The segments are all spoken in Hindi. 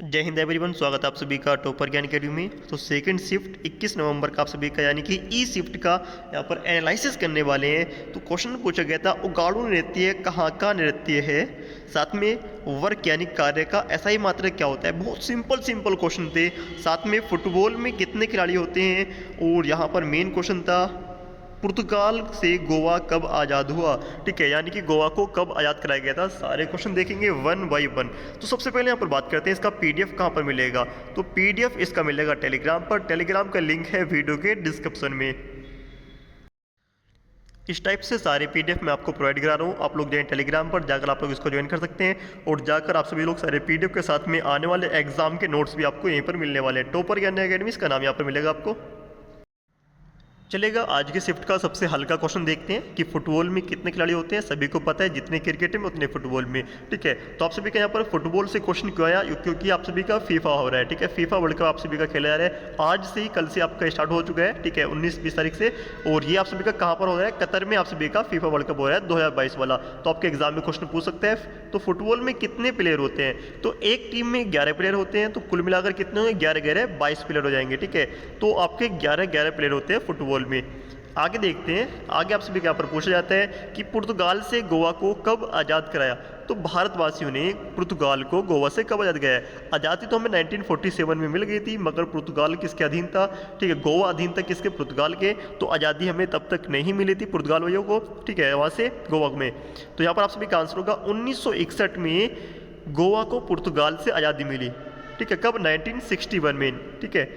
जय हिंद एवरीवन, स्वागत है आप सभी का टॉपर ज्ञान अकेडमी में। तो सेकंड शिफ्ट 21 नवंबर का आप सभी का यानी कि ई शिफ्ट का यहाँ पर एनालिसिस करने वाले हैं। तो क्वेश्चन पूछा गया था, उगाड़ू नृत्य कहाँ का नृत्य है, साथ में वर्क यानी कार्य का ऐसा ही मात्रा क्या होता है। बहुत सिंपल क्वेश्चन थे। साथ में फुटबॉल में कितने खिलाड़ी होते हैं, और यहाँ पर मेन क्वेश्चन था पुर्तगाल से गोवा कब आज़ाद हुआ। ठीक है, यानी कि गोवा को कब आज़ाद कराया गया था। सारे क्वेश्चन देखेंगे वन बाय वन। तो सबसे पहले यहाँ पर बात करते हैं इसका पीडीएफ कहाँ पर मिलेगा। तो पीडीएफ इसका मिलेगा टेलीग्राम पर। टेलीग्राम का लिंक है वीडियो के डिस्क्रिप्शन में। इस टाइप से सारे पीडीएफ मैं आपको प्रोवाइड करा रहा हूँ। आप लोग जाएं टेलीग्राम पर, जाकर आप लोग इसको ज्वाइन कर सकते हैं, और जाकर आप सभी लोग सारे पीडीएफ के साथ में आने वाले एग्जाम के नोट्स भी आपको यहीं पर मिलने वाले हैं। टॉपर ज्ञान अकेडमी इसका नाम यहाँ पर मिलेगा आपको। चलेगा, आज के शिफ्ट का सबसे हल्का क्वेश्चन देखते हैं कि फुटबॉल में कितने खिलाड़ी होते हैं। सभी को पता है, जितने क्रिकेट में उतने फुटबॉल में। ठीक है, तो आप सभी का यहाँ पर फुटबॉल से क्वेश्चन क्यों आया, क्योंकि आप सभी का फीफा हो रहा है। ठीक है, फीफा वर्ल्ड कप आप सभी का खेला जा रहा है। आज से ही, कल से आपका स्टार्ट हो चुका है। ठीक है, 19-20 तारीख से। और ये आप सभी का कहाँ पर हो रहा है, कतर में आप सभी का फीफा वर्ल्ड कप हो रहा है 2022 वाला। तो आपके एग्जाम में क्वेश्चन पूछ सकते हैं। तो फुटबॉल में कितने प्लेयर होते हैं, तो एक टीम में 11 प्लेयर होते हैं। तो कुल मिलाकर कितने होंगे, 11-11 22 प्लेयर हो जाएंगे। ठीक है, तो आपके 11-11 प्लेयर होते हैं फुटबॉल में। आगे देखते हैं, आगे आप सभी के यहाँ पर पूछा जाता है कि पुर्तगाल से गोवा को कब आज़ाद कराया। तो भारतवासियों ने पुर्तगाल को गोवा से कब आज़ाद कराया। आज़ादी तो हमें 1947 में मिल गई थी, मगर पुर्तगाल किसके अधीन था। ठीक है, गोवा अधीन था किसके, पुर्तगाल के। तो आज़ादी हमें तब तक नहीं मिली थी पुर्तगाल वालों को। ठीक है, वहाँ से गोवा में। तो यहाँ पर आप सभी का आंसर होगा 1961 में गोवा को पुर्तगाल से आज़ादी मिली। ठीक है, कब, 1961 में। ठीक है,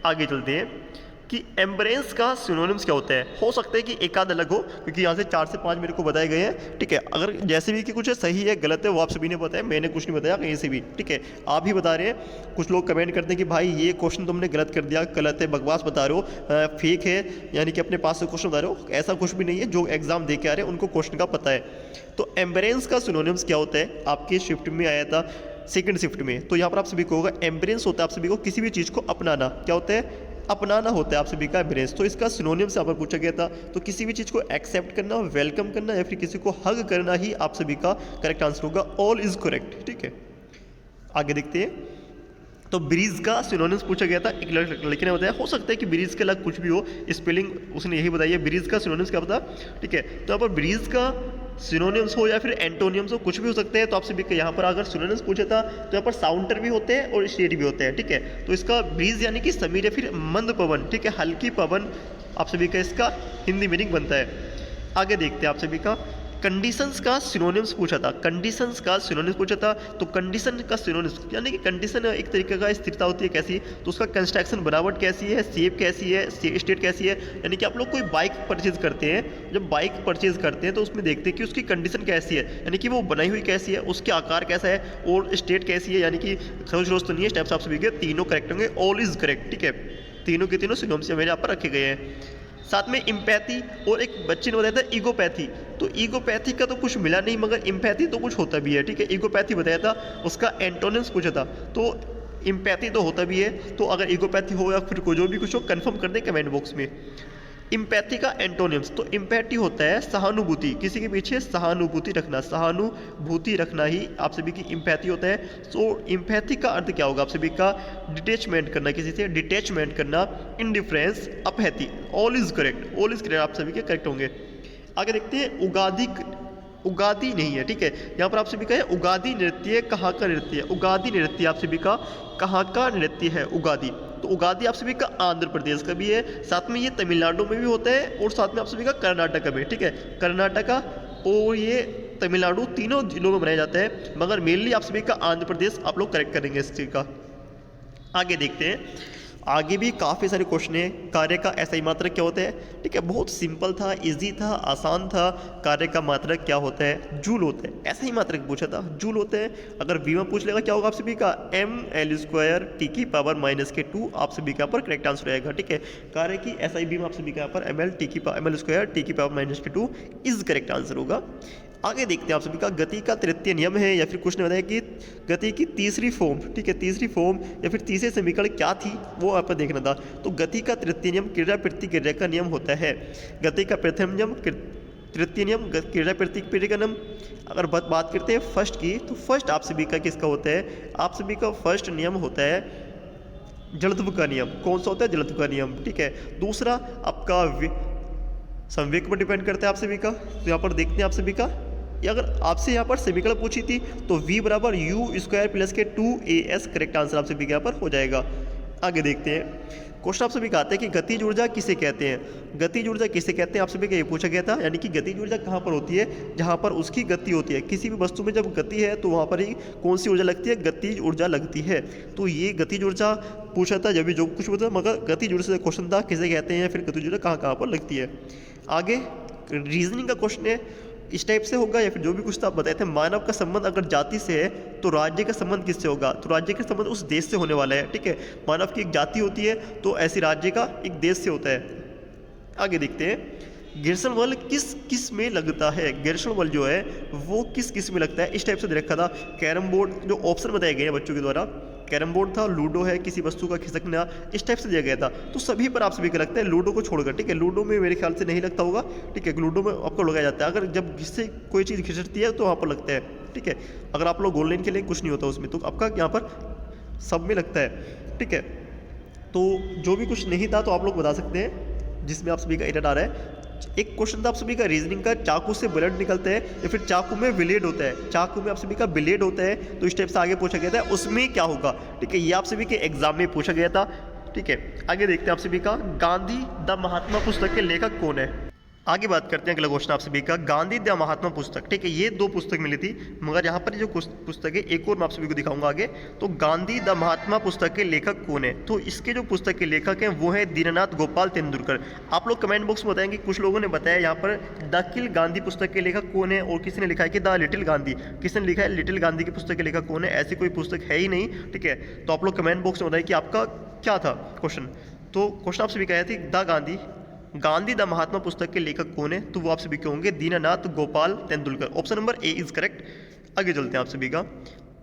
आगे चलते हैं कि एम्ब्रेस का सिनोनिम्स क्या होता है। हो सकता है कि एक आध अलग हो, क्योंकि यहाँ से 4 से 5 मेरे को बताए गए हैं। ठीक है, अगर जैसे भी कि कुछ सही है गलत है वो आप सभी ने बताया, मैंने कुछ नहीं बताया कहीं से भी। ठीक है, आप ही बता रहे हैं। कुछ लोग कमेंट करते हैं कि भाई ये क्वेश्चन तुमने गलत कर दिया, गलत है, बकवास बता रहे हो, फेक है, यानी कि अपने पास से क्वेश्चन बता रहे हो। ऐसा कुछ भी नहीं है, जो एग्जाम दे के आ रहे हैं उनको क्वेश्चन का पता है। तो एम्ब्रेस का सिनोनिम्स क्या होता है, आपके शिफ्ट में आया था सेकंड शिफ्ट में। तो यहाँ पर आप सभी को होगा, एम्ब्रेस होता है आप सभी को किसी भी चीज़ को अपनाना। क्या होता है, अपनाना होता है आप सभी का एम्ब्रेस। तो इसका सिनोनिम से यहाँ पर पूछा गया था। तो किसी भी चीज़ को एक्सेप्ट करना, वेलकम करना, या फिर किसी को हग करना ही आप सभी का करेक्ट आंसर होगा। All is correct. ठीक है, आगे देखते हैं। तो ब्रीज का सिनोनिम्स पूछा गया था, एक लड़के ने बताया। हो सकता है कि ब्रीज के अलग कुछ भी हो, स्पेलिंग उसने यही बताई है। ब्रीज का सिनोनिम्स क्या बता। ठीक है, तो यहाँ पर ब्रीज का सिनोनिम्स हो या फिर एंटोनियम्स हो, कुछ भी हो सकते हैं। तो आपसे भी यहाँ पर अगर सिनोनिम्स पूछा था तो यहाँ पर साउंडर भी होते हैं और स्टेट भी होते हैं। ठीक है, तो इसका ब्रीज यानी कि समीर या फिर मंद पवन। ठीक है, हल्की पवन आप सभी का इसका हिंदी मीनिंग बनता है। आगे देखते हैं आप सभी का कंडीशंस का सिनोनिम्स पूछा था। कंडीशंस का सिनोनिम्स पूछा था। तो कंडीशन का सिनोनिम्स यानी कि कंडीशन एक तरीके का स्थिरता होती है कैसी, तो उसका कंस्ट्रक्शन बनावट कैसी है, शेप कैसी है, स्टेट कैसी है। यानी कि आप लोग कोई बाइक परचेज करते हैं, जब बाइक परचेज करते हैं तो उसमें देखते हैं कि उसकी कंडीशन कैसी है, यानी कि वो बनाई हुई कैसी है, उसके आकार कैसा है, और स्टेट कैसी है। यानी कि सोच रोज तो नहीं है, स्टेप्स आप सभी के तीनों करेक्ट होंगे। All is correct. ठीक है, तीनों के तीनों सिनोनिम्स मेरे यहाँ पर रखे गए हैं। साथ में इम्पैथी, और एक बच्चे ने बताया था ईगोपैथी। तो ईगोपैथी का तो कुछ मिला नहीं, मगर इम्पैथी तो कुछ होता भी है। ठीक है, ईगोपैथी बताया था, उसका एंटोनिम्स पूछा था। तो इम्पैथी तो होता भी है। तो अगर ईगोपैथी हो या फिर कोई जो भी कुछ हो, कंफर्म कर दें कमेंट बॉक्स में। इम्पैथी का एंटोनिम्स, तो इम्पैथी होता है सहानुभूति, किसी के पीछे सहानुभूति रखना, सहानुभूति रखना ही आप सभी की इम्पैथी होता है। सो इम्पैथी का अर्थ क्या होगा, आप सभी का डिटैचमेंट करना, किसी से डिटैचमेंट करना, indifference, apathy. All is correct, all is correct आप सभी के करेक्ट होंगे। आगे देखते हैं, उगादी नहीं है। ठीक है, यहाँ पर आप सभी का है उगादी नृत्य कहाँ का नृत्य है। उगादी नृत्य आप सभी का कहाँ का नृत्य है, उगादी। तो उगादी आप सभी का आंध्र प्रदेश का भी है, साथ में ये तमिलनाडु में भी होता है, और साथ में आप सभी का कर्नाटक में। ठीक है, कर्नाटका और ये तमिलनाडु तीनों जिलों में मनाया जाता है, मगर मेनली आप सभी का आंध्र प्रदेश आप लोग करेक्ट करेंगे इस चीज़ का। आगे देखते हैं, आगे भी काफ़ी सारे क्वेश्चन हैं। कार्य का ऐसा ही मात्रक क्या होता है। ठीक है, बहुत सिंपल था, इजी था, आसान था। कार्य का मात्रक क्या होता है, जूल होता है। ऐसा ही मात्रक पूछा था, जूल होता है। अगर वी में पूछ लेगा क्या होगा आप सभी का, ml² T⁻²। आप सभी का यहाँ पर करेक्ट आंसर रहेगा। ठीक है, कार्य की ऐसा ही भी आप सभी का यहाँ पर ml² T⁻² is correct answer होगा। आगे देखते हैं आप सभी का गति का तृतीय नियम है, या फिर कुछ ने बताया कि गति की तीसरी फॉर्म। ठीक है, तीसरी फॉर्म या फिर तीसरे समीकरण क्या थी वो आप देखना था। तो गति का तृतीय नियम क्रिया प्रतिक्रिया का नियम होता है। गति का प्रथम नियम तृतीय नियम क्रीड़ा प्रतीक का नियम। अगर बात करते हैं फर्स्ट की, तो फर्स्ट आप सभी का किसका होता है? आप सभी का फर्स्ट नियम होता है जड़त्व का नियम। कौन सा होता है? जड़त्व का नियम, ठीक है। दूसरा आपका संवेग पर डिपेंड करता है आप सभी का। तो यहाँ पर देखते हैं आप सभी का, अगर आपसे यहाँ पर समीकरण पूछी थी तो v बराबर यू स्क्वायर प्लस के 2as करेक्ट आंसर आप सभी के यहाँ पर हो जाएगा। आगे देखते हैं क्वेश्चन आप सभी का आता है कि गतिज ऊर्जा किसे कहते हैं? गतिज ऊर्जा किसे कहते हैं आप सभी का ये पूछा गया था। यानी कि गतिज ऊर्जा कहाँ पर होती है? जहाँ पर उसकी गति होती है। किसी भी वस्तु में जब गति है तो वहाँ पर ही कौन सी ऊर्जा लगती है? गतिज ऊर्जा लगती है। तो ये गतिज ऊर्जा पूछा था, जब भी जो कुछ होता, मगर गतिज ऊर्जा से क्वेश्चन था किसे कहते हैं, फिर गतिज ऊर्जा कहाँ कहाँ पर लगती है। आगे रीजनिंग का क्वेश्चन है, इस टाइप से होगा या फिर जो भी कुछ था आप बताए थे। मानव का संबंध अगर जाति से है तो राज्य का संबंध किससे होगा? तो राज्य का संबंध उस देश से होने वाला है, ठीक है। मानव की एक जाति होती है तो ऐसी राज्य का एक देश से होता है। आगे देखते हैं घर्षण बल किस किस में लगता है? घर्षण बल जो है वो किस किस में लगता है? इस टाइप से दे रखा था। कैरम बोर्ड जो ऑप्शन बताए गए हैं बच्चों के द्वारा, कैरम बोर्ड था, लूडो है, किसी वस्तु का खिसकना, इस टाइप से दिया गया था। तो सभी पर आप सभी को लगता है, लूडो को छोड़कर, ठीक है। लूडो में मेरे ख्याल से नहीं लगता होगा, ठीक है। लूडो में आपको लगाया जाता है, अगर जब जिससे कोई चीज़ खिसकती है तो वहाँ पर लगता है, ठीक है। अगर आप लोग ऑनलाइन के लिए कुछ नहीं होता उसमें, तो आपका यहाँ पर सब में लगता है, ठीक है। तो जो भी कुछ नहीं था तो आप लोग बता सकते हैं जिसमें आप सभी का एरर आ रहा है। एक क्वेश्चन था आप सभी का रीजनिंग का, चाकू से ब्लड निकलता है या फिर चाकू में ब्लेड होता है? चाकू में आप सभी का ब्लेड होता है, तो इस टाइप से आगे पूछा गया था, उसमें क्या होगा, ठीक है। ये आप सभी के एग्जाम में पूछा गया था, ठीक है। आगे देखते हैं आप सभी का, गांधी द महात्मा पुस्तक के लेखक कौन है? आगे बात करते हैं अगला क्वेश्चन आप सभी का, गांधी द महात्मा पुस्तक, ठीक है। ये दो पुस्तक मिली थी, मगर यहाँ पर जो पुस्तक है एक और मैं आप सभी को दिखाऊंगा आगे। तो गांधी द महात्मा पुस्तक के लेखक कौन है? तो इसके जो पुस्तक के लेखक हैं वो है दीननाथ गोपाल तेंदुलकर। आप लोग कमेंट बॉक्स में बताएंगे, कुछ लोगों ने बताया यहाँ पर द किल गांधी पुस्तक के लेखक कौन है, और किसी ने लिखा है कि द लिटिल गांधी, किसी ने लिखा है लिटिल गांधी की पुस्तक के लेखक कौन है। ऐसी कोई पुस्तक है ही नहीं, ठीक है। तो आप लोग कमेंट बॉक्स में बताइए कि आपका क्या था क्वेश्चन। तो क्वेश्चन आप सभी का थी द गांधी द महात्मा पुस्तक के लेखक कौन है? तो वो आप सभी के होंगे Deenanath Gopal Tendulkar. Option number A is correct. आगे चलते हैं आप सभी का,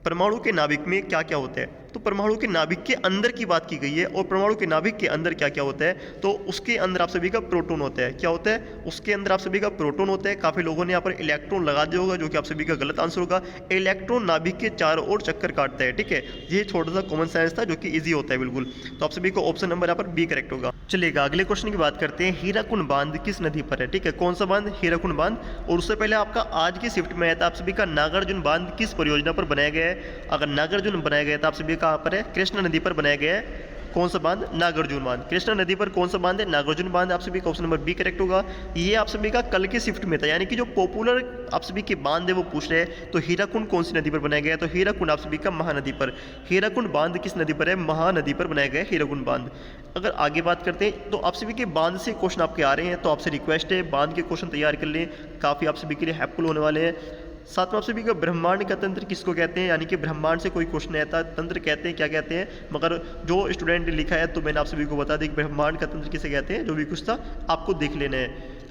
परमाणु के नाभिक में क्या क्या होता है? तो परमाणु के नाभिक के अंदर की बात की गई है, और परमाणु के नाभिक के अंदर क्या क्या होता है? तो उसके अंदर आप सभी का प्रोटॉन होता है। क्या होता है? उसके अंदर आप सभी का प्रोटॉन होता है। काफ़ी लोगों ने यहाँ पर इलेक्ट्रॉन लगा दिया होगा, जो कि आप सभी का गलत आंसर होगा। इलेक्ट्रॉन नाभिक के चारों ओर चक्कर काटता है, ठीक है। ये छोटा सा कॉमन साइंस था जो कि ईजी होता है बिल्कुल। तो आप सभी को ऑप्शन नंबर यहाँ पर बी करेक्ट होगा। चलिएगा अगले क्वेश्चन की बात करते हैं, हीराकुंड बांध किस नदी पर है? ठीक है, कौन सा बांध? हीराकुंड बांध। और उससे पहले आपका आज की शिफ्ट में आया था आप सभी का नागार्जुन बांध किस परियोजना पर बनाया गया है? अगर नागार्जुन बनाया गया था आप सभी कहाँ पर है? कृष्णा नदी पर बनाया गया है। कौन सा बांध? नागार्जुन बांध। कृष्णा नदी पर कौन सा बांध है? नागार्जुन बांध। आप सभी का ऑप्शन नंबर बी करेक्ट होगा। ये आप सभी का कल के शिफ्ट में था, यानी कि जो पॉपुलर आप सभी के बांध है वो पूछ रहे हैं। तो हीराकुंड कौन सी नदी पर बनाया गया है? तो हीराकुंड आप सभी का महानदी पर। हीराकुंड बांध किस नदी पर है? महानदी पर बनाया गया है हीराकुंड बांध। अगर आगे बात करते हैं तो आप सभी के बांध से क्वेश्चन आपके आ रहे हैं, तो आपसे रिक्वेस्ट है बांध के क्वेश्चन तैयार कर लें, काफ़ी आप सभी के लिए हेल्पफुल होने वाले हैं। साथ में आप सभी का ब्रह्मांड का तंत्र किसको कहते हैं? यानी कि ब्रह्मांड से कोई क्वेश्चन आता है, तंत्र कहते हैं, क्या कहते हैं? मगर जो स्टूडेंट ने लिखा है तो मैंने आप सभी को बता दी कि ब्रह्मांड का तंत्र किसे कहते हैं। जो भी कुछ था आपको देख लेना है।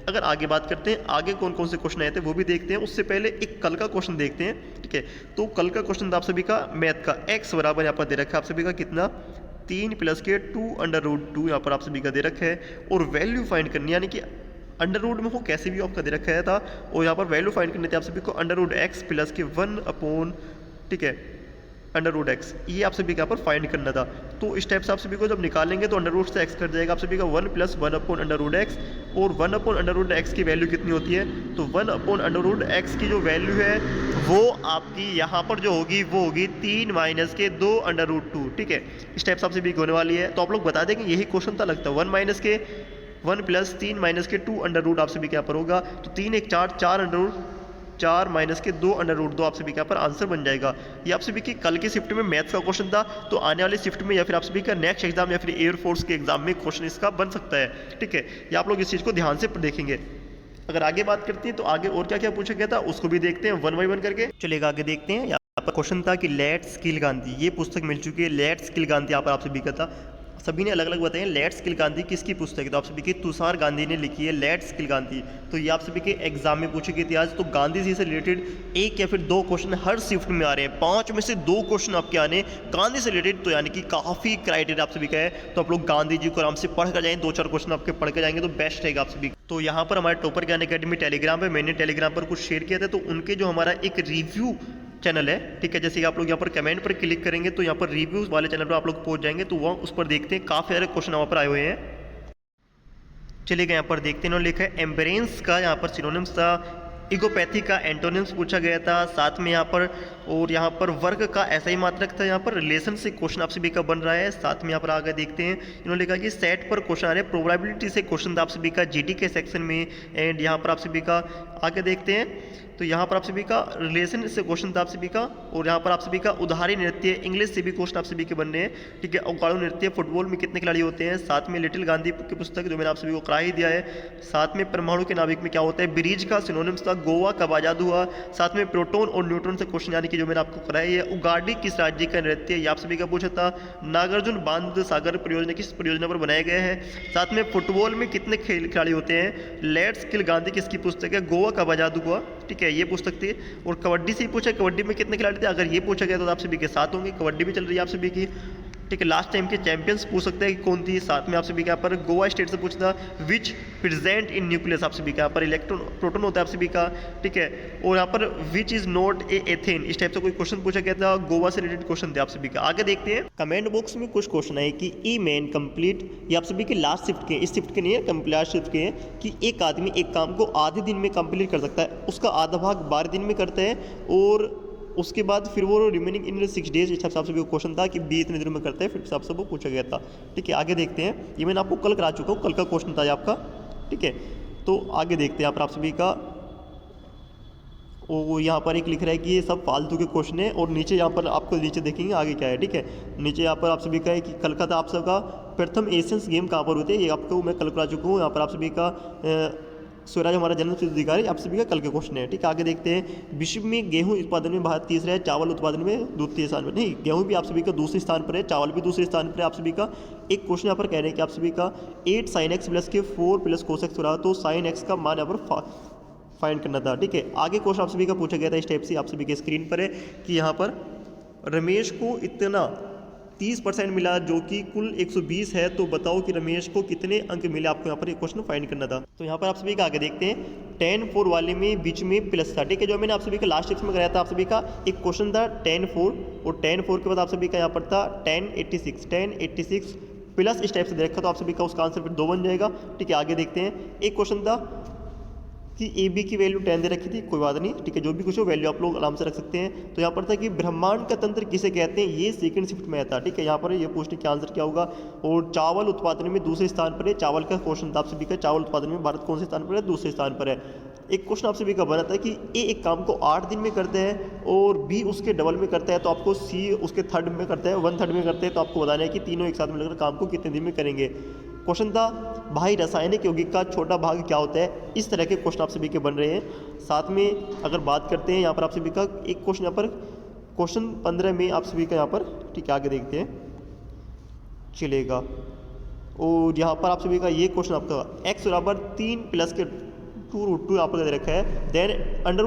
अगर आगे बात करते हैं, आगे कौन कौन से क्वेश्चन आए थे वो भी देखते हैं। उससे पहले एक कल का क्वेश्चन देखते हैं, ठीक है। तो कल का क्वेश्चन था आप सभी का मैथ का, एक्स बराबर यहाँ पर दे रखा है आप सभी का कितना? 3 + के 2√2 यहाँ पर आप सभी का दे रखा है। और वैल्यू फाइंड करनी, यानी कि अंडर रूट में हो कैसे भी आपका दे रखा था, और यहाँ पर वैल्यू फाइंड करने थे आप सभी को √x + के 1/, ठीक है, √x। ये आप सभी को यहाँ पर फाइंड करना था। तो इस टाइप से आप सभी को जब निकालेंगे तो अंडर रूट से x कट जाएगा आप सभी का 1 + 1/√x। और 1/√x की वैल्यू कितनी होती है? तो 1/√x की जो वैल्यू है वो आपकी यहाँ पर जो होगी वो होगी 3 - के 2√2, ठीक है। इस टाइप से आप सभी को होने वाली है। तो आप लोग बता दें कि यही क्वेश्चन था लगता है। 1 - के 1 + 3 - के 2√, आप सभी के यहाँ पर होगा। तो 3 × 1 = 4, 4√, 4 - के 2√2 आप सभी के यहाँ पर आंसर बन जाएगा। ये आप सभी की कल की शिफ्ट में मैथ्स का क्वेश्चन था। तो आने वाली शिफ्ट में या फिर आप सभी का नेक्स्ट एग्जाम या फिर एयरफोर्स के एग्जाम में क्वेश्चन इसका बन सकता है, ठीक है। ये आप लोग इस चीज़ को ध्यान से देखेंगे। अगर आगे बात करते हैं तो आगे और क्या क्या पूछा गया था उसको भी देखते हैं 1 बाय 1 करके। चलेगा आगे देखते हैं। यहाँ पर क्वेश्चन था कि लेट्स किल गांधी, ये पुस्तक मिल चुकी है। लेट्स किल गांधी यहाँ पर आप सभी का था। सभी ने अलग अलग बताए। लेट्स किल गांधी किसकी पुस्तक है? तो आप सभी की तुषार गांधी ने लिखी है लेट्स किल गांधी। तो ये आप सभी के एग्जाम में पूछे गए थे आज। तो गांधी जी से रिलेटेड एक या फिर दो क्वेश्चन हर शिफ्ट में आ रहे हैं, 5 में से 2 क्वेश्चन आपके आने गांधी से रिलेटेड। तो यानी कि काफ़ी क्राइटेरिया आप सभी का है। तो आप लोग गांधी जी को आराम से पढ़ कर जाएंगे, 2-4 क्वेश्चन आपके पढ़ कर जाएंगे तो बेस्ट रहेगा आप सभी। तो यहाँ पर हमारे टॉपर ज्ञान अकेडमी टेलीग्राम पे मैंने टेलीग्राम पर कुछ शेयर किया था, तो उनके जो हमारा एक रिव्यू चैनल है, ठीक है, जैसे कि आप लोग यहाँ पर कमेंट पर क्लिक करेंगे तो यहाँ पर रिव्यूज वाले चैनल पर आप लोग पहुँच जाएंगे। तो वहाँ उस पर देखते हैं, काफ़ी सारे क्वेश्चन वहाँ पर आए हुए हैं। चलिए यहाँ पर देखते हैं, इन्होंने लिखा है एम्बरेंस का यहाँ पर सिनोनिम्स था, इगोपैथी का एंटोनिम्स पूछा गया था, साथ में यहाँ पर और यहाँ पर वर्ग का ऐसा ही मात्रक था। यहाँ पर रिलेशन से क्वेश्चन आप सभी का बन रहा है। साथ में यहाँ पर आगे देखते हैं, इन्होंने लिखा कि सेट पर क्वेश्चन आ रहे हैं, प्रोबेबिलिटी से क्वेश्चन था आप सभी का जीडी के सेक्शन में। एंड यहाँ पर आप सभी का आगे देखते हैं, तो यहाँ पर आप सभी का रिलेशन से क्वेश्चन था आप सभी का। और यहाँ पर आप सभी का उदाहरण नृत्य इंग्लिश से भी क्वेश्चन आप सभी के बनने हैं, ठीक है। औकाड़ू नृत्य फुटबॉल में कितने खिलाड़ी होते हैं। साथ में लिटिल गांधी की पुस्तक जो मैंने आप सभी को करा ही दिया है। साथ में परमाणु के नाभिक में क्या होता है, ब्रिज का सिनोनिम्स था, गोवा कब आजाद हुआ। साथ में प्रोटॉन और न्यूट्रॉन से क्वेश्चन यानी कि जो मैंने आपको कराया है। उगाड़ी किस राज्य का नृत्य, ये आप सभी का पूछा था। नागार्जुन बांध सागर परियोजना किस परियोजना पर बनाया गया है। साथ में फुटबॉल में कितने खिलाड़ी होते हैं। लेट्स किल गांधी किसकी पुस्तक है, गोवा कब आजाद हुआ, ठीक है, ये पुस्तक थी। और कबड्डी से ही पूछा, कबड्डी में कितने खिलाड़ी थे, अगर ये पूछा गया तो आप सभी के 7 होंगे। कबड्डी भी चल रही है आप सभी की, ठीक है। लास्ट टाइम के चैंपियंस पूछ सकते हैं कि कौन थी। साथ में आप सभी के यहाँ पर गोवा स्टेट से पूछता विच प्रेजेंट इन न्यूक्लियस, आप सभी का यहाँ पर इलेक्ट्रॉन प्रोटॉन होता है आप सभी का, ठीक है। और यहाँ पर which is not a ethane, इस टाइप से कोई क्वेश्चन पूछा गया था, गोवा से रिलेटेड क्वेश्चन थे आप सभी का। आगे देखते हैं, कमेंट बॉक्स में कुछ क्वेश्चन है कि ई मैन कंप्लीट, ये आप सभी के लास्ट शिफ्ट के, इस शिफ्ट के नहीं है, लास्ट शिफ्ट के हैं कि एक आदमी एक काम को आधे दिन में कंप्लीट कर सकता है, उसका आधा भाग 12 दिन में करता है और उसके बाद फिर वो रिमेनिंग इन 6 डेज, इस हिसाब से क्वेश्चन था कि 20 इतने दिनों में करता है, फिर हिसाब से वो पूछा गया था, ठीक है। आगे देखते हैं, ये मैंने आपको कल करा चुका हूँ, कल का क्वेश्चन था आपका, ठीक है। तो आगे देखते हैं यहाँ पर आप सभी का, वो यहाँ पर एक लिख रहा है कि ये सब फालतू के क्वेश्चन है। और नीचे यहाँ पर आपको नीचे देखेंगे आगे क्या है, ठीक है। नीचे यहाँ पर आप सभी का है कि कल का था आप सबका प्रथम एशियंस गेम कहाँ पर होते हैं, ये आपको मैं कल करा चुका हूँ। यहाँ पर आप सभी का स्वराज हमारा जन्म सिद्ध अधिकारी, आप सभी का कल के क्वेश्चन है, ठीक है। आगे देखते हैं, विश्व में गेहूं उत्पादन में भारत तीसरा है, चावल उत्पादन में द्वितीय स्थान पर, नहीं, गेहूं भी आप सभी का दूसरे स्थान पर है, चावल भी दूसरे स्थान पर है आप सभी का। एक क्वेश्चन यहाँ पर कह रहे हैं कि आप सभी का 8 sin x प्लस के 4 प्लस cos x हो रहा, तो sin x का मान यहाँ पर फाइंड करना था, ठीक है। आगे क्वेश्चन आप सभी का पूछा गया था इस टाइप से, आप सभी के स्क्रीन पर है कि यहाँ पर रमेश को इतना 30% मिला जो कि कुल 120 है, तो बताओ कि रमेश को कितने अंक मिले, आपको यहाँ पर एक क्वेश्चन फाइंड करना था। तो यहाँ पर आप सभी का आगे देखते हैं, 10-4 वाले में बीच में प्लस था, ठीक है, जो मैंने आप सभी का लास्ट टिप्स में कराया था। आप सभी का एक क्वेश्चन था 10-4 और 10-4 के बाद आप सभी का यहाँ पर था 1086 प्लस इस टाइप से दे रखा, तो आप सभी का उसका आंसर फिर 2 बन जाएगा, ठीक है। आगे देखते हैं, एक क्वेश्चन था कि ए बी की वैल्यू 10 दे रखी थी, कोई बात नहीं, ठीक है, जो भी कुछ हो वैल्यू आप लोग आराम से रख सकते हैं। तो यहाँ पर था कि ब्रह्मांड का तंत्र किसे कहते हैं, ये सेकंड शिफ्ट में था, ठीक है। यहाँ पर ये पूछने का आंसर क्या होगा। और चावल उत्पादन में दूसरे स्थान पर है, चावल का क्वेश्चन था आप सभी का, चावल उत्पादन में भारत कौन से स्थान पर है, दूसरे स्थान पर है। एक क्वेश्चन आप सभी का बना था कि ए एक काम को 8 दिन में करते हैं और बी उसके डबल में करता है, तो आपको सी उसके थर्ड में करता है, 1/3 में करते हैं, तो आपको बताना है कि तीनों एक साथ मिलकर काम को कितने दिन में करेंगे। क्वेश्चन था भाई रासायनिक यौगिक का छोटा भाग क्या होता है। इस तरह के क्वेश्चन आप सभी के बन रहे हैं। साथ में अगर बात करते हैं यहाँ पर आप सभी का एक क्वेश्चन, यहाँ पर क्वेश्चन 15 में आप सभी का यहाँ पर, ठीक है, आगे देखते हैं चलेगा। और यहाँ पर आप सभी का ये क्वेश्चन आपका x बराबर 3 प्लस के 2√2 आपको दे रखा है, देन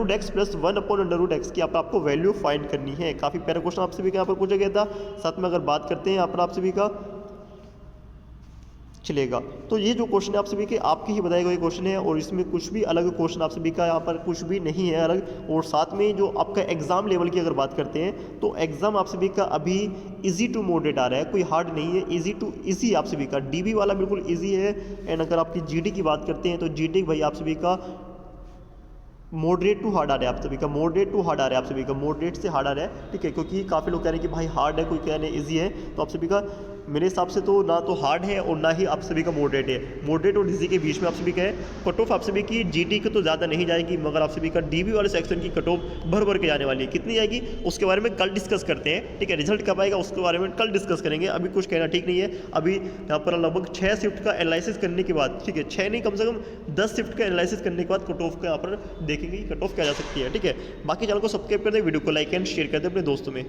√x प्लस 1/√x की आपको वैल्यू फाइंड करनी है। काफ़ी प्यारा क्वेश्चन आप सभी का यहाँ पर पूछा गया था। साथ में अगर बात करते हैं यहाँ पर आप सभी का चलेगा, तो ये जो क्वेश्चन है आप सभी के आपके ही बताए गए क्वेश्चन है और इसमें कुछ भी अलग क्वेश्चन आप सभी का यहाँ पर कुछ भी नहीं है अलग। और साथ में जो आपका एग्जाम लेवल की अगर बात करते हैं तो एग्जाम आप सभी का अभी इजी टू मॉडरेट आ रहा है, कोई हार्ड नहीं है, इजी टू इजी आप सभी का। डीबी वाला बिल्कुल इजी है। एंड अगर आपकी जीडी की बात करते हैं तो जीडी भाई आप सभी का मॉडरेट टू हार्ड आ रहा है, आप सभी का मॉडरेट टू हार्ड आ रहा है, आप सभी का मॉडरेट से हार्ड आ रहा है, ठीक है। क्योंकि काफ़ी लोग कह रहे हैं कि भाई हार्ड है, कोई कह रहे हैं ईजी है, तो आप सभी का मेरे हिसाब से तो ना तो हार्ड है और ना ही आप सभी का मॉडरेट है। मॉडरेट और इजी के बीच में आप सभी का है। कट ऑफ आप सभी की जीडी की तो ज़्यादा नहीं जाएगी, मगर आप सभी का डीबी वाले सेक्शन की कट ऑफ भर के जाने वाली है। कितनी जाएगी उसके बारे में कल डिस्कस करते हैं, ठीक है। रिजल्ट कब आएगा उसके बारे में कल डिस्कस करेंगे, अभी कुछ कहना ठीक नहीं है। अभी यहाँ पर लगभग 6 शिफ्ट का एनालिसिस करने के बाद, ठीक है, 6 नहीं कम से कम 10 शिफ्ट का एनालिसिस करने के बाद कट ऑफ का यहाँ पर देखेंगे कि कट ऑफ क्या जा सकती है, ठीक है। बाकी चैनल को सब्सक्राइब कर दें, वीडियो को लाइक एंड शेयर कर दें अपने दोस्तों में।